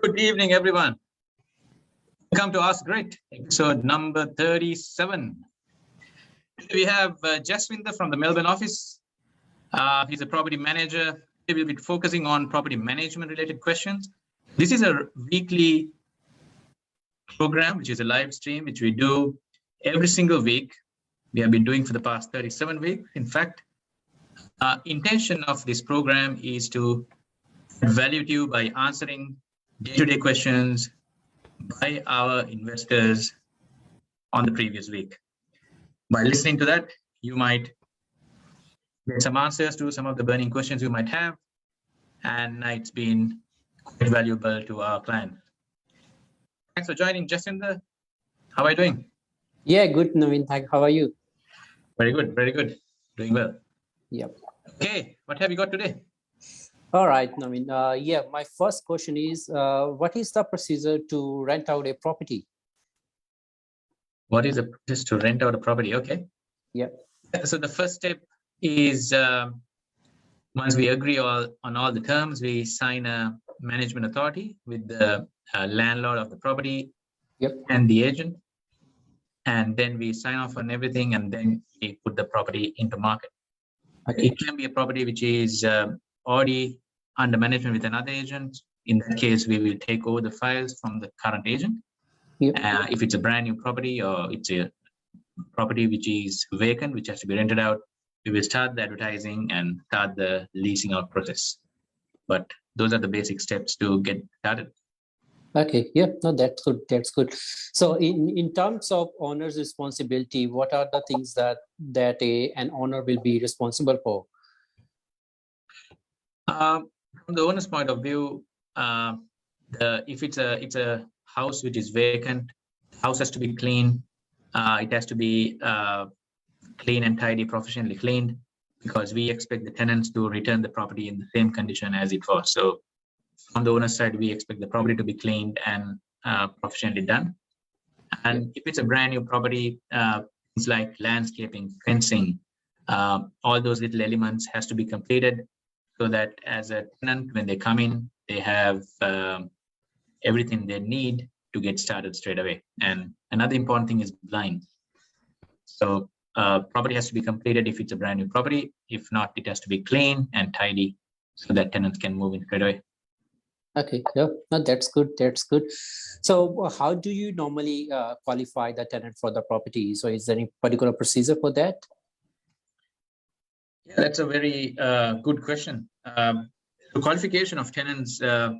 Good evening, everyone. Welcome to Ask Grit, episode number 37. Today we have Jaswinder from the Melbourne office. He's a property manager. He will be focusing on property management related questions. This is a weekly program, which is a live stream, which we do every single week. We have been doing for the past 37 weeks. In fact, intention of this program is to add value to you by answering day-to-day questions by our investors on the previous week. By listening to that, you might get some answers to some of the burning questions you might have, and it's been quite valuable to our clients. Thanks for joining, Jacinda. How are you doing? Yeah, good, Naveen. How are you? Very good, very good. Doing well. Yep. Okay, what have you got today? All right, Naveen. Yeah, my first question is, what is the procedure to rent out a property? What is the process to rent out a property? Okay. Yeah. So the first step is once we agree on all the terms, we sign a management authority with the landlord of the property and the agent. And then we sign off on everything, and then we put the property into market. Okay. It can be a property which is already under management with another agent. In that case, we will take over the files from the current agent. If it's a brand new property or it's a property which is vacant, which has to be rented out, we will start the advertising and start the leasing out process. But those are the basic steps to get started. Okay, yeah, no, that's good. That's good. So in terms of owner's responsibility, what are the things that an owner will be responsible for? From the owner's point of view, if it's a house which is vacant, the house has to be clean. It has to be clean and tidy, professionally cleaned, because we expect the tenants to return the property in the same condition as it was. So on the owner's side, we expect the property to be cleaned and professionally done. And if it's a brand new property, things like landscaping, fencing, all those little elements has to be completed so that as a tenant, when they come in, they have everything they need to get started straight away. And another important thing is blinds. So property has to be completed if it's a brand new property. If not, it has to be clean and tidy so that tenants can move in straight away. Okay, yeah, no, that's good. That's good. So how do you normally qualify the tenant for the property? So is there any particular procedure for that? Yeah, that's a very good question. The qualification of tenants, there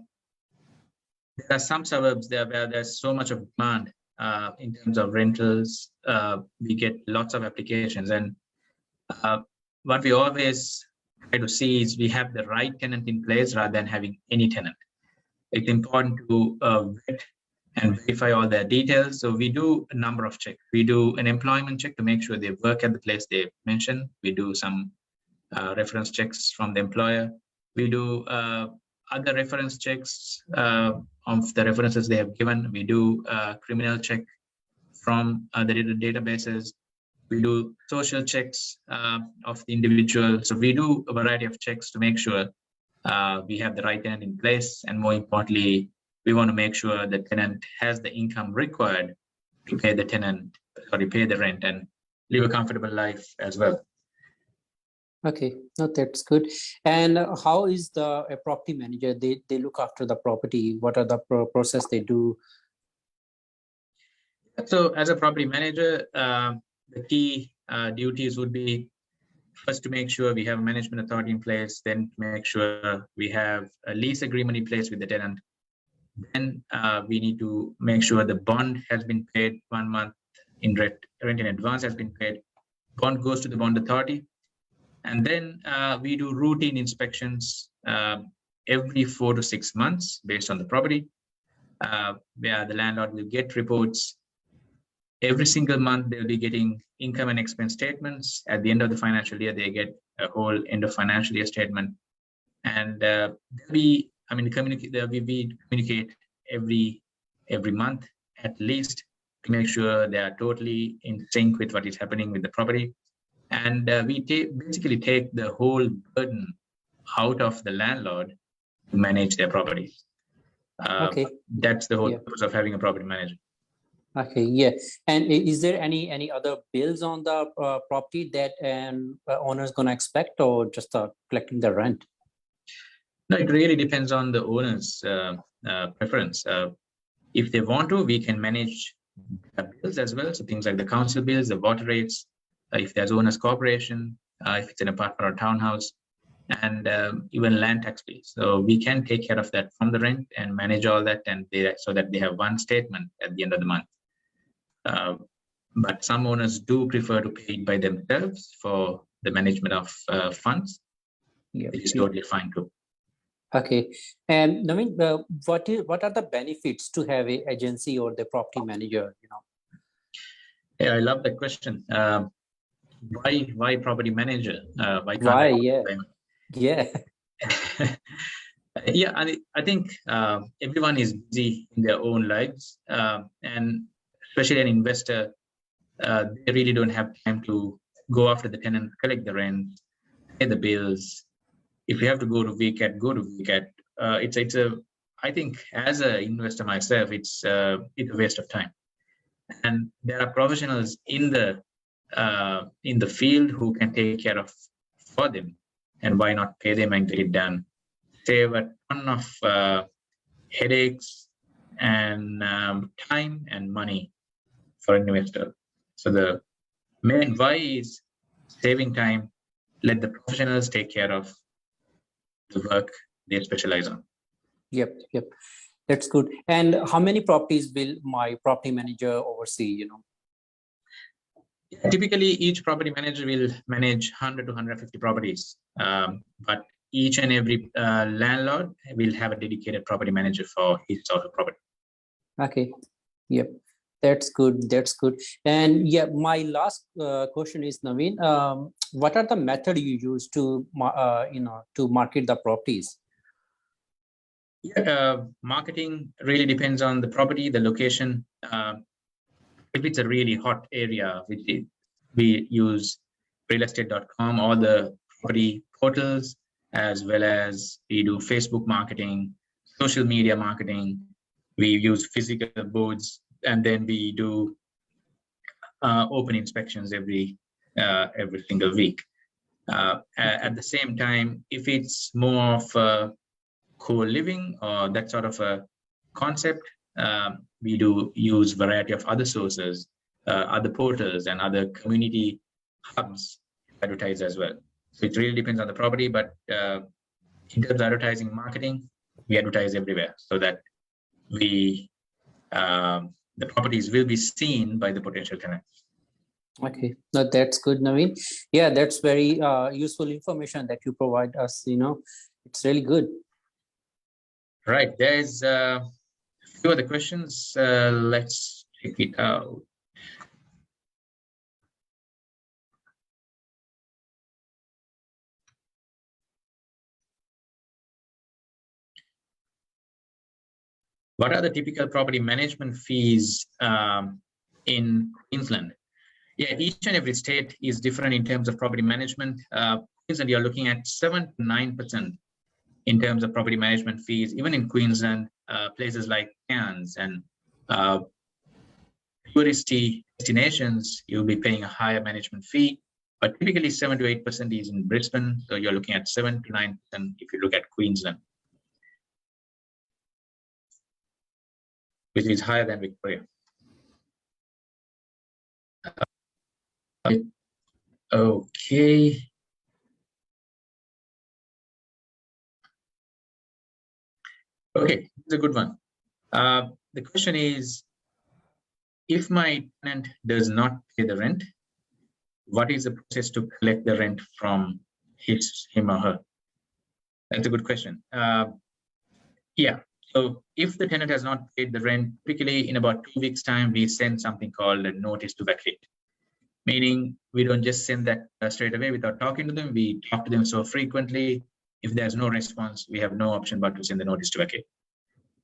are some suburbs there where there's so much of demand in terms of rentals. We get lots of applications, and what we always try to see is we have the right tenant in place rather than having any tenant. It's important to vet and verify all their details. So we do a number of checks. We do an employment check to make sure they work at the place they mentioned. We do some reference checks from the employer. We do other reference checks of the references they have given. We do a criminal check from the databases. We do social checks of the individual. So we do a variety of checks to make sure we have the right tenant in place, and more importantly, we want to make sure the tenant has the income required to pay the tenant or to pay the rent and live a comfortable life as well. Okay, no, that's good. And how is a property manager? They look after the property. What are the process they do? So as a property manager, the key duties would be first to make sure we have a management authority in place, then to make sure we have a lease agreement in place with the tenant. Then we need to make sure the bond has been paid 1 month in rent in advance has been paid. Bond goes to the bond authority. And then we do routine inspections every 4 to 6 months based on the property, where the landlord will get reports. Every single month, they'll be getting income and expense statements. At the end of the financial year, they get a whole end of financial year statement. And we communicate every month at least to make sure they are totally in sync with what is happening with the property. And we basically take the whole burden out of the landlord to manage their properties. Okay. That's the whole Yeah. purpose of having a property manager. Okay, yeah. And is there any other bills on the property that an owner is going to expect, or just collecting the rent? No, it really depends on the owner's preference. If they want to, we can manage bills as well. So things like the council bills, the water rates, if there's owner's corporation, if it's an apartment or townhouse, and even land tax bills. So we can take care of that from the rent and manage all that, and so that they have one statement at the end of the month. But some owners do prefer to pay it by themselves for the management of funds. Yeah, It is totally fine too. Okay, and Naveen, what are the benefits to have a agency or the property manager? Yeah, I love that question. Why property manager? Why can't Why? I? Yeah, yeah, Yeah, I think everyone is busy in their own lives, and especially an investor, they really don't have time to go after the tenant, collect the rent, pay the bills. If you have to go to VCAT, go to VCAT. It's a I think as an investor myself, it's a waste of time. And there are professionals in the field who can take care of for them, and why not pay them and get it done? Save a ton of headaches and time and money for an investor. So the main why is saving time. Let the professionals take care of the work they specialize on. yep. That's good. And how many properties will my property manager oversee? Typically, each property manager will manage 100 to 150 properties, but each and every landlord will have a dedicated property manager for his sort of property. Okay, yep. That's good. That's good. And yeah, my last question is, Naveen, what are the method you use to to market the properties? Yeah, marketing really depends on the property, the location. If it's a really hot area, we use realestate.com or the property portals, as well as we do Facebook marketing, social media marketing. We use physical boards, and then we do open inspections every single week. At the same time, if it's more of a co-living or that sort of a concept, we do use variety of other sources, other portals and other community hubs to advertise as well. So it really depends on the property, but in terms of advertising and marketing, we advertise everywhere so that the properties will be seen by the potential tenants. Okay, no, that's good, Naveen. Yeah, that's very useful information that you provide us. It's really good. Right, there's a few other questions. Let's check it out. What are the typical property management fees in Queensland? Yeah, each and every state is different in terms of property management. Queensland, you're looking at 7 to 9% in terms of property management fees. Even in Queensland, places like Cairns and touristy destinations, you'll be paying a higher management fee. But typically 7 to 8% is in Brisbane. So you're looking at 7 to 9% if you look at Queensland, which is higher than Victoria. Okay. Okay, it's a good one. The question is, if my tenant does not pay the rent, what is the process to collect the rent from him or her? That's a good question. Yeah, so if the tenant has not paid the rent, typically in about 2 weeks' time, we send something called a notice to vacate. Meaning we don't just send that straight away without talking to them. We talk to them so frequently. If there's no response, we have no option but to send the notice to vacate.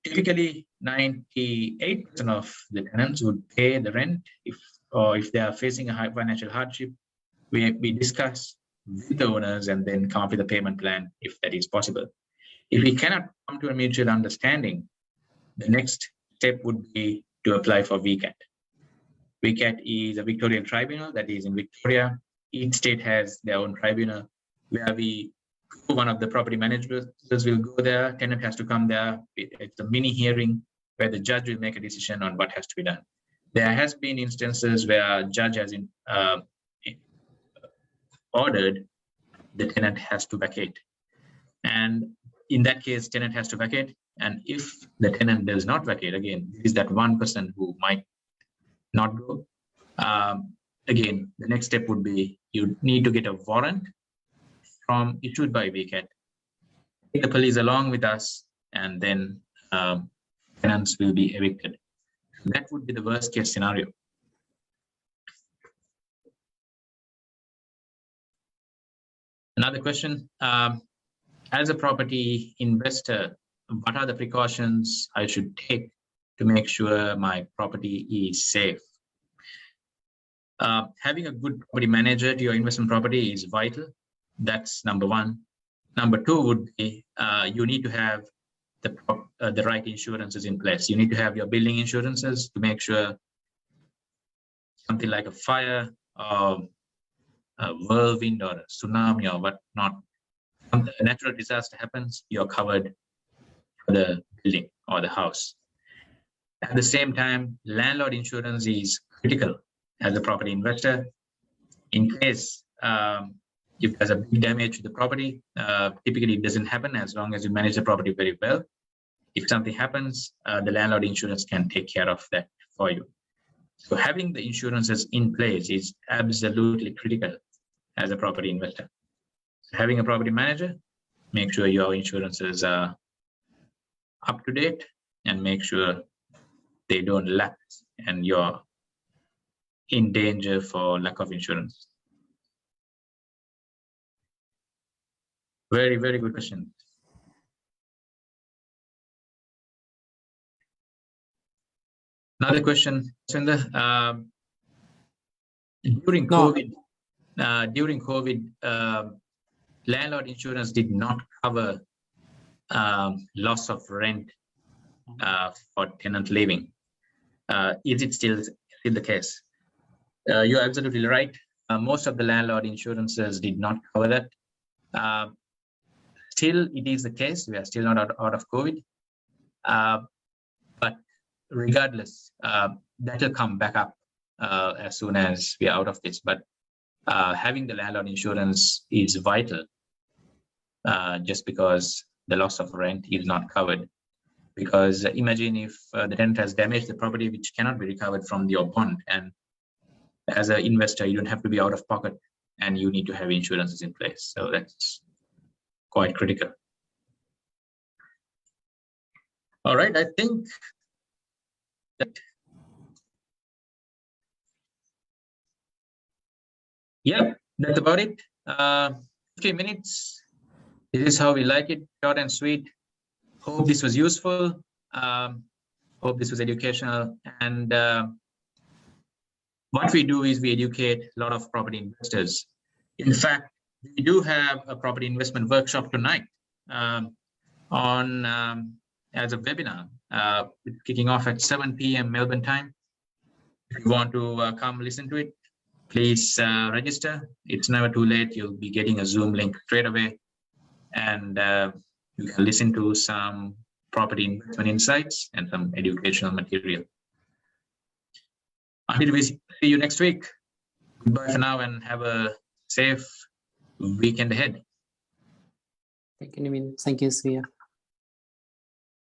Typically, 98% of the tenants would pay the rent if they are facing a high financial hardship. We discuss with the owners and then come up with a payment plan if that is possible. If we cannot come to a mutual understanding, The next step would be to apply for VCAT. VCAT is a Victorian tribunal that is in Victoria. Each state has their own tribunal where one of the property managers will go there, tenant has to come there. It's a mini hearing where the judge will make a decision on what has to be done. There has been instances where a judge has ordered the tenant has to vacate. And in that case, tenant has to vacate. And if the tenant does not vacate, again, is that one person who might not go. Again, the next step would be you need to get a warrant issued by VCAT. Take the police along with us, and then tenants will be evicted. That would be the worst case scenario. Another question, as a property investor, what are the precautions I should take to make sure my property is safe? Having a good property manager to your investment property is vital. That's number one. Number two would be you need to have the right insurances in place. You need to have your building insurances to make sure something like a fire or a whirlwind or a tsunami or whatnot, a natural disaster happens, you're covered for the building or the house. At the same time, landlord insurance is critical as a property investor. In case if there's a big damage to the property, typically it doesn't happen as long as you manage the property very well. If something happens, the landlord insurance can take care of that for you. So having the insurances in place is absolutely critical as a property investor. Having a property manager, make sure your insurances are up to date and make sure they don't lapse and you're in danger for lack of insurance. Very, very good question. Another question, Sundar. During COVID, landlord insurance did not cover loss of rent for tenant leaving. Is it still the case? You're absolutely right. Most of the landlord insurances did not cover that. Still, it is the case. We are still not out of COVID. But regardless, that will come back up as soon as we are out of this. But having the landlord insurance is vital just because the loss of rent is not covered. Because imagine if the tenant has damaged the property which cannot be recovered from your bond, and as an investor, you don't have to be out of pocket and you need to have insurances in place. So that's quite critical. All right, I think that, yeah, that's about it. 15 minutes. This is how we like it, short and sweet. Hope this was useful. Hope this was educational. And what we do is we educate a lot of property investors. In fact, we do have a property investment workshop tonight as a webinar, kicking off at 7 p.m. Melbourne time. If you want to come listen to it, please register. It's never too late. You'll be getting a Zoom link straight away. And you can listen to some property investment insights and some educational material. Until we see you next week, goodbye for now and have a safe weekend ahead. Thank you, Naveen. Thank you, Sriya.